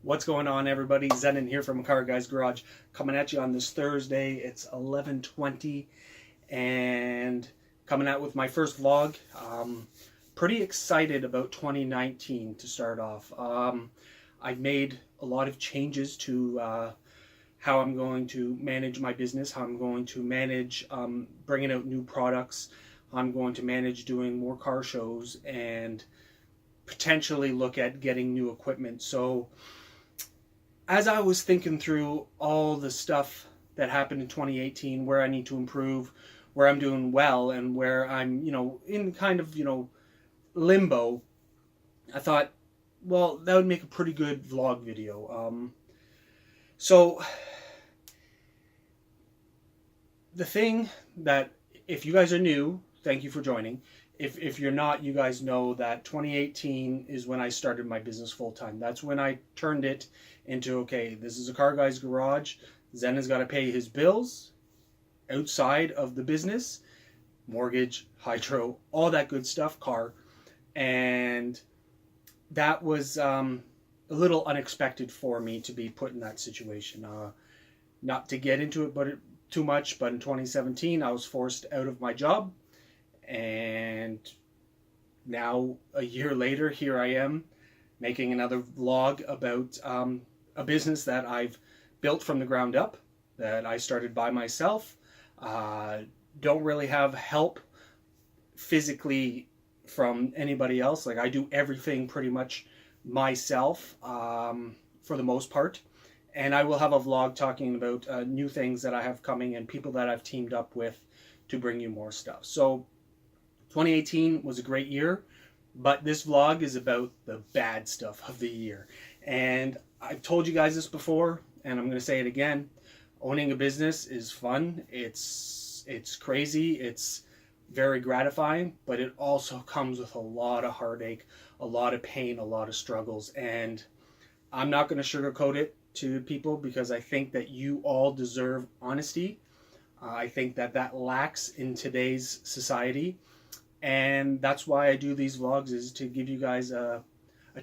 What's going on, everybody? Zenon here from Car Guy's Garage, coming at you on this Thursday. It's 11:20 and coming out with my first vlog. Pretty excited about 2019 to start off. I've made a lot of changes to how I'm going to manage my business, how I'm going to manage bringing out new products. I'm going to manage doing more car shows and potentially look at getting new equipment. So as I was thinking through all the stuff that happened in 2018, where I need to improve, where I'm doing well, and where I'm, in kind of, limbo, I thought, well, that would make a pretty good vlog video. So the thing that, if you guys are new, thank you for joining. If you're not, you guys know that 2018 is when I started my business full time. That's when I turned it into, okay, this is a Car Guy's Garage. Zen has got to pay his bills outside of the business, mortgage, hydro, all that good stuff, car. And that was a little unexpected for me to be put in that situation. Not to get into it too much, but in 2017 I was forced out of my job. And now, a year later, here I am making another vlog about a business that I've built from the ground up, that I started by myself. Don't really have help physically from anybody else. Like, I do everything pretty much myself for the most part. And I will have a vlog talking about new things that I have coming and people that I've teamed up with to bring you more stuff. So 2018 was a great year, but this vlog is about the bad stuff of the year. And I've told you guys this before, and I'm going to say it again. Owning a business is fun. It's crazy. It's very gratifying, but it also comes with a lot of heartache, a lot of pain, a lot of struggles. And I'm not going to sugarcoat it to people because I think that you all deserve honesty. I think that lacks in today's society. And that's why I do these vlogs, is to give you guys a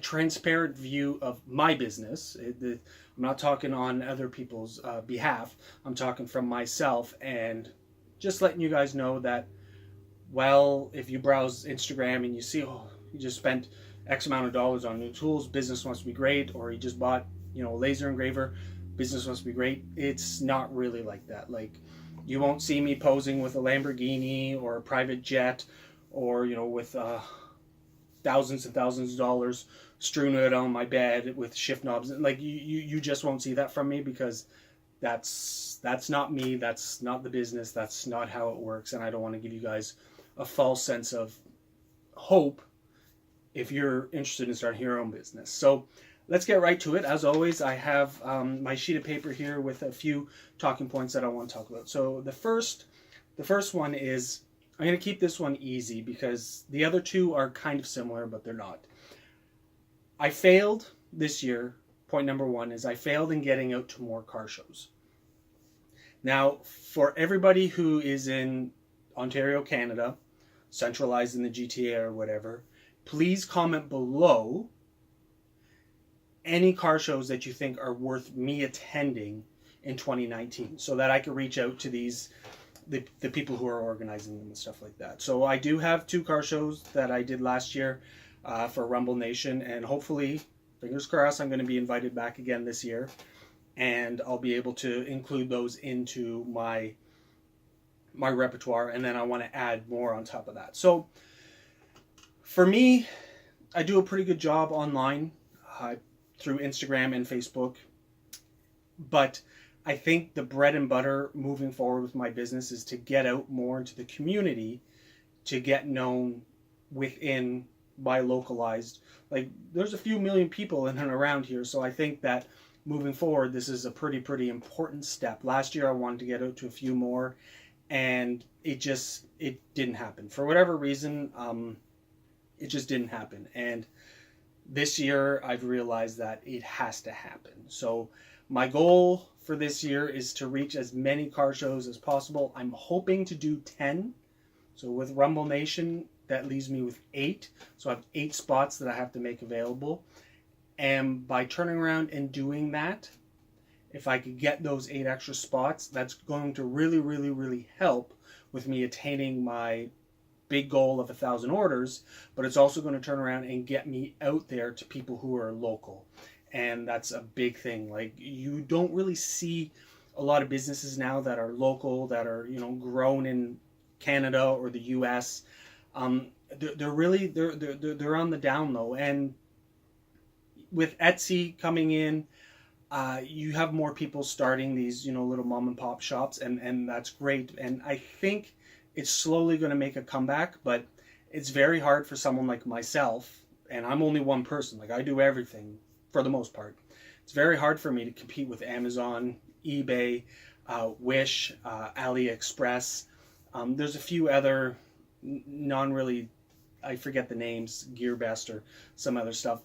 transparent view of my business. I'm not talking on other people's behalf. I'm talking from myself, and just letting you guys know that, well, if you browse Instagram and you see, oh, you just spent X amount of dollars on new tools, business must be great, or you just bought, a laser engraver, business must be great. It's not really like that. Like, you won't see me posing with a Lamborghini or a private jet, or with thousands and thousands of dollars strewn out on my bed with shift knobs. And like, you just won't see that from me, because that's not me. That's not the business. That's not how it works. And I don't want to give you guys a false sense of hope if you're interested in starting your own business. So let's get right to it. As always, I have my sheet of paper here with a few talking points that I want to talk about. So the first one is, I'm going to keep this one easy because the other two are kind of similar, but they're not. I failed this year. Point number one is I failed in getting out to more car shows. Now, for everybody who is in Ontario, Canada, centralized in the GTA or whatever, please comment below any car shows that you think are worth me attending in 2019, so that I can reach out to the people who are organizing them and stuff like that. So I do have 2 car shows that I did last year for Rumble Nation, and hopefully, fingers crossed, I'm going to be invited back again this year, and I'll be able to include those into my repertoire, and then I want to add more on top of that. So for me, I do a pretty good job online through Instagram and Facebook, but I think the bread and butter moving forward with my business is to get out more into the community, to get known within my localized, like, there's a few million people in and around here. So I think that moving forward, this is a pretty important step. Last year I wanted to get out to a few more, and it didn't happen. For whatever reason, it just didn't happen. And this year I've realized that it has to happen. So my goal for this year is to reach as many car shows as possible. I'm hoping to do 10. So with Rumble Nation, that leaves me with 8. So I have 8 spots that I have to make available. And by turning around and doing that, if I could get those 8 extra spots, that's going to really, really, really help with me attaining my big goal of 1,000 orders, but it's also going to turn around and get me out there to people who are local. And that's a big thing. Like, you don't really see a lot of businesses now that are local, that are, grown in Canada or the US. They're on the down low. And with Etsy coming in, you have more people starting these, little mom and pop shops, and that's great. And I think it's slowly going to make a comeback, but it's very hard for someone like myself, and I'm only one person. Like, I do everything for the most part. It's very hard for me to compete with Amazon, eBay, Wish, AliExpress. There's a few other non-really, I forget the names, GearBest or some other stuff.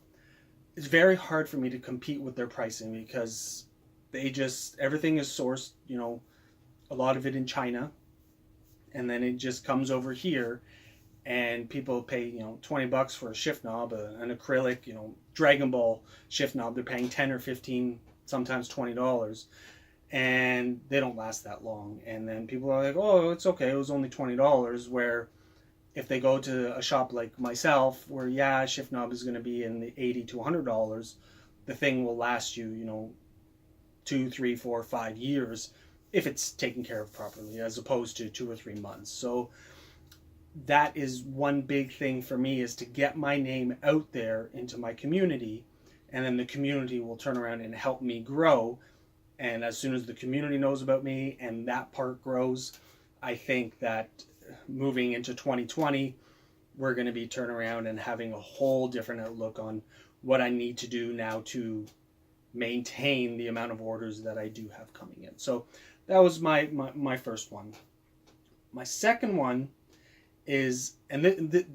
It's very hard for me to compete with their pricing because everything is sourced, a lot of it in China, and then it just comes over here, and people pay, $20 for a shift knob, an acrylic, Dragon Ball shift knob. They're paying 10 or 15, sometimes $20, and they don't last that long. And then people are like, oh, it's okay, it was only $20, where if they go to a shop like myself, where a shift knob is going to be in the $80 to $100, the thing will last you, 2, 3, 4, 5 years if it's taken care of properly, as opposed to 2 or 3 months. So that is one big thing for me, is to get my name out there into my community, and then the community will turn around and help me grow. And as soon as the community knows about me and that part grows, I think that moving into 2020, we're going to be turning around and having a whole different outlook on what I need to do now to maintain the amount of orders that I do have coming in. So that was my first one. My second one is, and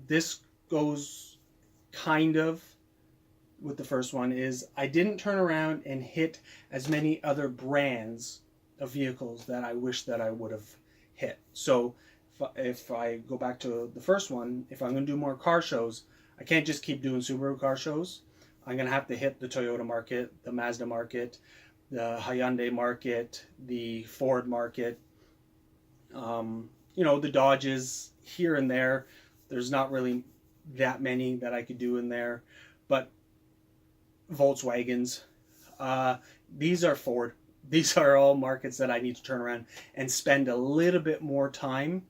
this goes kind of with the first one, is I didn't turn around and hit as many other brands of vehicles that I wish that I would have hit. So if I go back to the first one, if I'm going to do more car shows, I can't just keep doing Subaru car shows. I'm going to have to hit the Toyota market, the Mazda market, the Hyundai market, the Ford market, the Dodges here and there. There's not really that many that I could do in there, but Volkswagens, these are Ford. These are all markets that I need to turn around and spend a little bit more time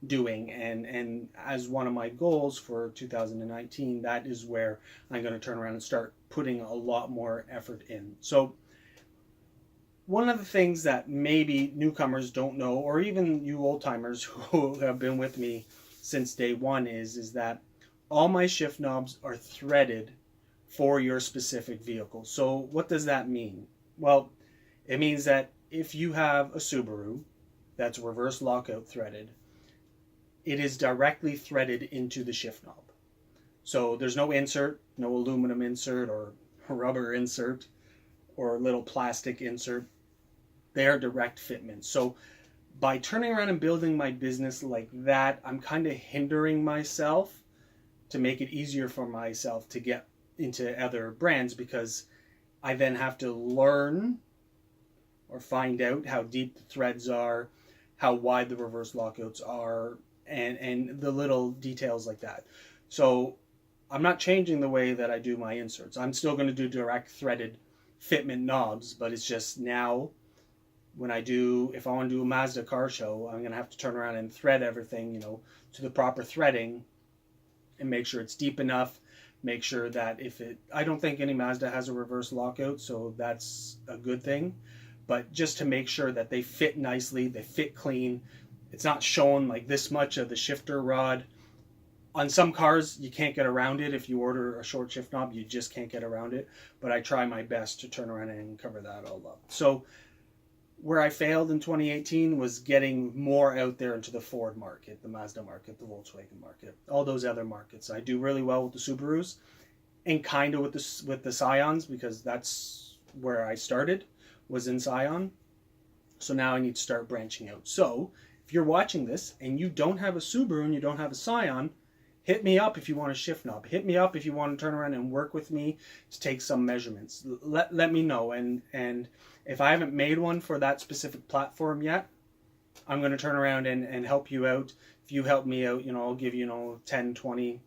doing. And as one of my goals for 2019, that is where I'm going to turn around and start putting a lot more effort in. So one of the things that maybe newcomers don't know, or even you old timers who have been with me since day one, is that all my shift knobs are threaded for your specific vehicle. So what does that mean? Well, it means that if you have a Subaru that's reverse lockout threaded, it is directly threaded into the shift knob. So there's no insert, no aluminum insert or rubber insert or little plastic insert. They are direct fitments. So by turning around and building my business like that, I'm kind of hindering myself to make it easier for myself to get into other brands, because I then have to learn or find out how deep the threads are, how wide the reverse lockouts are, and the little details like that. So I'm not changing the way that I do my inserts. I'm still going to do direct threaded fitment knobs, but it's just now if I want to do a Mazda car show, I'm going to have to turn around and thread everything, to the proper threading, and make sure it's deep enough. Make sure that I don't think any Mazda has a reverse lockout, so that's a good thing. But just to make sure that they fit nicely, they fit clean. It's not showing like this much of the shifter rod. On some cars, you can't get around it. If you order a short shift knob, you just can't get around it. But I try my best to turn around and cover that all up. So where I failed in 2018 was getting more out there into the Ford market, the Mazda market, the Volkswagen market, all those other markets. I do really well with the Subarus and kind of with the Scions, because that's where I started, was in Scion. So now I need to start branching out. So if you're watching this and you don't have a Subaru and you don't have a Scion, hit me up if you want a shift knob. Hit me up if you want to turn around and work with me to take some measurements. Let me know. And if I haven't made one for that specific platform yet, I'm going to turn around and help you out. If you help me out, I'll give you, 10, 20%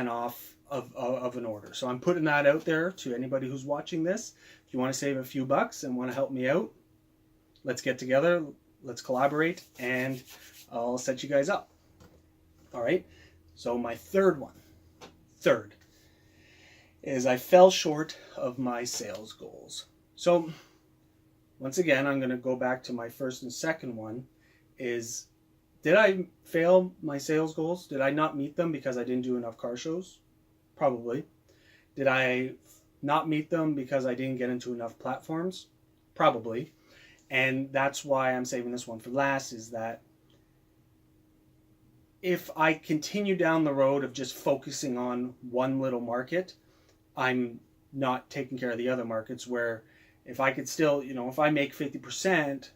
off of an order. So I'm putting that out there to anybody who's watching this. If you want to save a few bucks and want to help me out, let's get together, let's collaborate, and I'll set you guys up. All right. So my third is I fell short of my sales goals. So once again, I'm going to go back to my first and second one. Is, did I fail my sales goals? Did I not meet them because I didn't do enough car shows? Probably. Did I not meet them because I didn't get into enough platforms? Probably. And that's why I'm saving this one for last, is that if I continue down the road of just focusing on one little market, I'm not taking care of the other markets. Where if I could still, if I make 50%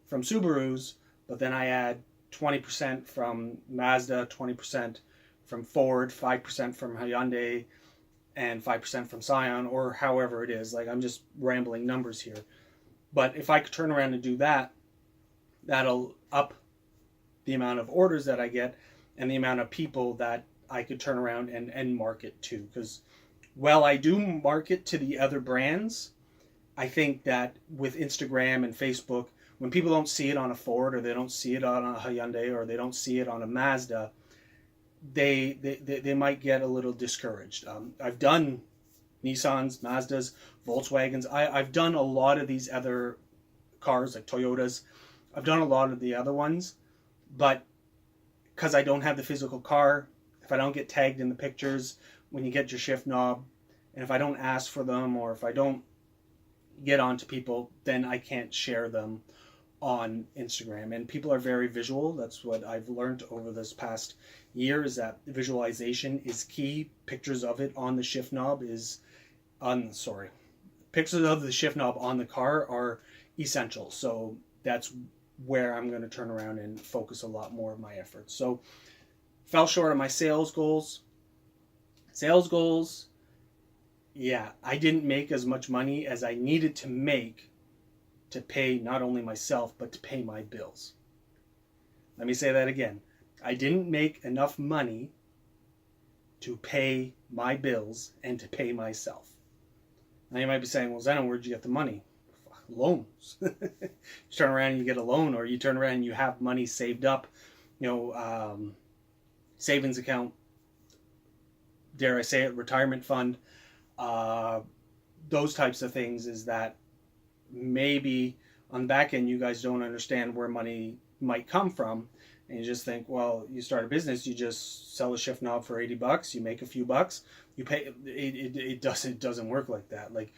from Subarus, but then I add 20% from Mazda, 20% from Ford, 5% from Hyundai, and 5% from Scion, or however it is. Like, I'm just rambling numbers here. But if I could turn around and do that, that'll up the amount of orders that I get and the amount of people that I could turn around and market to. Because while I do market to the other brands, I think that with Instagram and Facebook, when people don't see it on a Ford, or they don't see it on a Hyundai, or they don't see it on a Mazda, they might get a little discouraged. I've done Nissans, Mazdas, Volkswagens. I've done a lot of these other cars, like Toyotas. I've done a lot of the other ones, but because I don't have the physical car, if I don't get tagged in the pictures when you get your shift knob, and if I don't ask for them, or if I don't get onto people, then I can't share them on Instagram. And people are very visual. That's what I've learned over this past year, is that visualization is key. Pictures of it on the shift knob pictures of the shift knob on the car are essential. So that's where I'm going to turn around and focus a lot more of my efforts. So fell short of my sales goals. Yeah, I didn't make as much money as I needed to make to pay not only myself, but to pay my bills. Let me say that again. I didn't make enough money to pay my bills and to pay myself. Now you might be saying, well, Zeno, where'd you get the money? Loans. You turn around and you get a loan, or you turn around and you have money saved up, savings account, dare I say it, retirement fund, those types of things. Is that maybe on the back end you guys don't understand where money might come from, and you just think, well, you start a business, you just sell a shift knob for $80, you make a few bucks, you pay. It doesn't work like that. Like,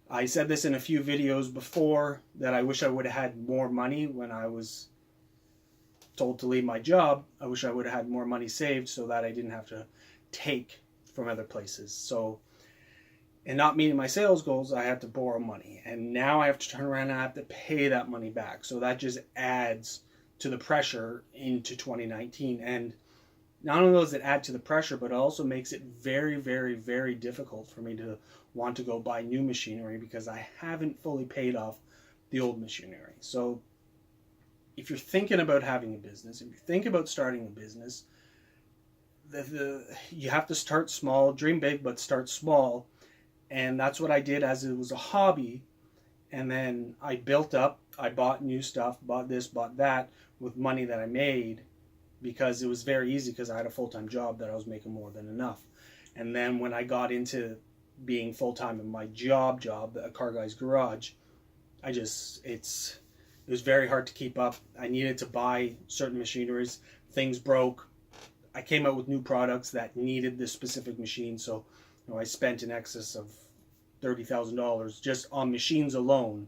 I said this in a few videos before, that I wish I would have had more money when I was told to leave my job. I wish I would have had more money saved so that I didn't have to take from other places. So, and not meeting my sales goals, I had to borrow money. And now I have to turn around and I have to pay that money back. So that just adds to the pressure into 2019. And not only does it add to the pressure, but it also makes it very, very, very difficult for me to want to go buy new machinery, because I haven't fully paid off the old machinery. So if you're thinking about having a business, if you think about starting a business, you have to start small, dream big, but start small. And that's what I did, as it was a hobby. And then I built up, I bought new stuff, bought this, bought that with money that I made, because it was very easy, because I had a full-time job that I was making more than enough. And then when I got into being full-time in my job, a car guy's garage, it was very hard to keep up. I needed to buy certain machineries. Things broke. I came out with new products that needed this specific machine. So, I spent in excess of $30,000 just on machines alone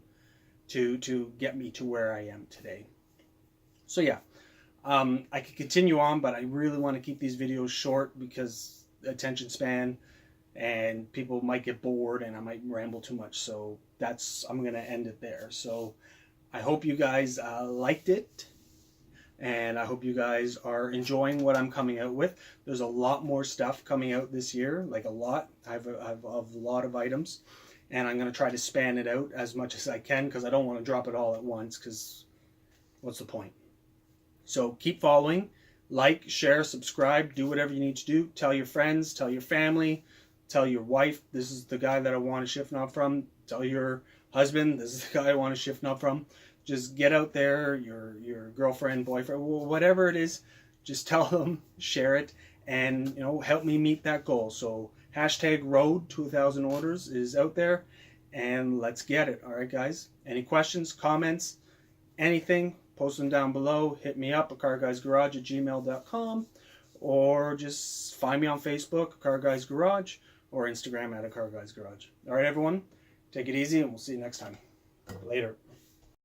to get me to where I am today. So yeah, I could continue on, but I really want to keep these videos short, because attention span, and people might get bored and I might ramble too much. So I'm going to end it there. So I hope you guys liked it. and I hope you guys are enjoying what I'm coming out with. There's a lot more stuff coming out this year, like a lot. I have a lot of items, and I'm going to try to span it out as much as I can because I don't want to drop it all at once, because what's the point? So keep following, like, share, subscribe, do whatever you need to do. Tell your friends, tell your family, tell your wife, this is the guy that I want to shift knob from. Tell your husband, this is the guy I want to shift knob from. Just get out there, your girlfriend, boyfriend, whatever it is, just tell them, share it, and help me meet that goal. So hashtag road to 1,000 orders is out there, and let's get it. All right, guys. Any questions, comments, anything, post them down below. Hit me up at carguysgarage@gmail.com, or just find me on Facebook, Car Guys Garage, or Instagram at a Car Guys Garage. All right, everyone, take it easy, and we'll see you next time. Later.